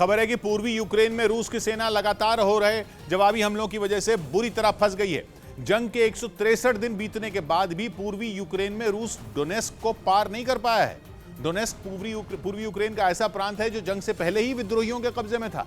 खबर है कि पूर्वी यूक्रेन में रूस की सेना लगातार हो रहे जवाबी हमलों की वजह से बुरी तरह फंस गई है। जंग के 163 दिन बीतने के बाद भी पूर्वी यूक्रेन में रूस डोनेस्क को पार नहीं कर पाया है। डोनेस्क पूर्वी यूक्रेन का ऐसा प्रांत है जो जंग से पहले ही विद्रोहियों के कब्जे में था।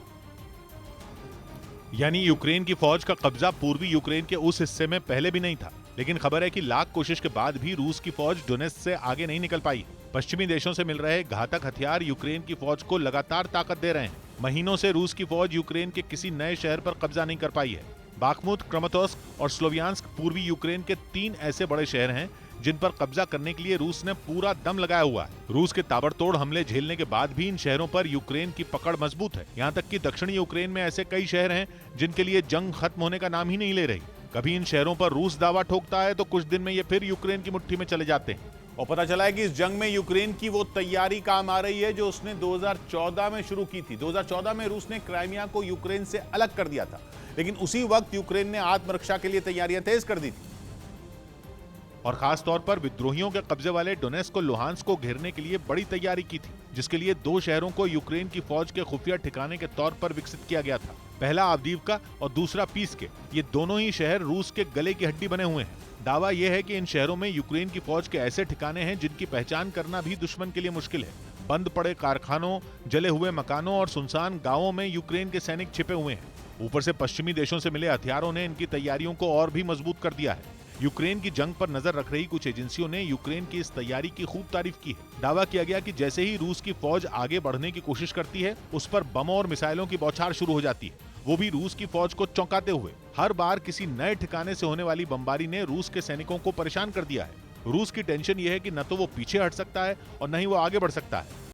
यानी यूक्रेन की फौज का कब्जा पूर्वी यूक्रेन के उस हिस्से में पहले भी नहीं था, लेकिन खबर है कि लाख कोशिश के बाद भी रूस की फौज डोनेस्क से आगे नहीं निकल पाई। पश्चिमी देशों से मिल रहे घातक हथियार यूक्रेन की फौज को लगातार ताकत दे रहे हैं। महीनों से रूस की फौज यूक्रेन के किसी नए शहर पर कब्जा नहीं कर पाई है। बाखमुत, क्रमातोर्स्क और स्लोवियांस्क पूर्वी यूक्रेन के 3 ऐसे बड़े शहर हैं जिन पर कब्जा करने के लिए रूस ने पूरा दम लगाया हुआ है। रूस के ताबड़तोड़ हमले झेलने के बाद भी इन शहरों पर यूक्रेन की पकड़ मजबूत है। यहाँ तक कि दक्षिणी यूक्रेन में ऐसे कई शहर हैं जिनके लिए जंग खत्म होने का नाम ही नहीं ले रही। कभी इन शहरों पर रूस दावा ठोकता है तो कुछ दिन में ये फिर यूक्रेन की मुट्ठी में चले जाते हैं। और पता चला है कि इस जंग में यूक्रेन की वो तैयारी काम आ रही है जो उसने 2014 में शुरू की थी। 2014 में रूस ने क्राइमिया को यूक्रेन से अलग कर दिया था, लेकिन उसी वक्त यूक्रेन ने आत्मरक्षा के लिए तैयारियां तेज कर दी थी। और खास तौर पर विद्रोहियों के कब्जे वाले डोनेस्क और लुहांस्क को घेरने के लिए बड़ी तैयारी की थी, जिसके लिए 2 शहरों को यूक्रेन की फौज के खुफिया ठिकाने के तौर पर विकसित किया गया था। पहला आवदीवका और दूसरा पीस्के। ये दोनों ही शहर रूस के गले की हड्डी बने हुए हैं। दावा यह है कि इन शहरों में यूक्रेन की फौज के ऐसे ठिकाने हैं जिनकी पहचान करना भी दुश्मन के लिए मुश्किल है। बंद पड़े कारखानों, जले हुए मकानों और सुनसान गांवों में यूक्रेन के सैनिक छिपे हुए हैं। ऊपर से पश्चिमी देशों से मिले हथियारों ने इनकी तैयारियों को और भी मजबूत कर दिया है। यूक्रेन की जंग पर नजर रख रही कुछ एजेंसियों ने यूक्रेन की इस तैयारी की खूब तारीफ की है। दावा किया गया कि जैसे ही रूस की फौज आगे बढ़ने की कोशिश करती है, उस पर बमों और मिसाइलों की बौछार शुरू हो जाती है, वो भी रूस की फौज को चौंकाते हुए। हर बार किसी नए ठिकाने से होने वाली बमबारी ने रूस के सैनिकों को परेशान कर दिया है। रूस की टेंशन ये है कि न तो वो पीछे हट सकता है और न ही वो आगे बढ़ सकता है।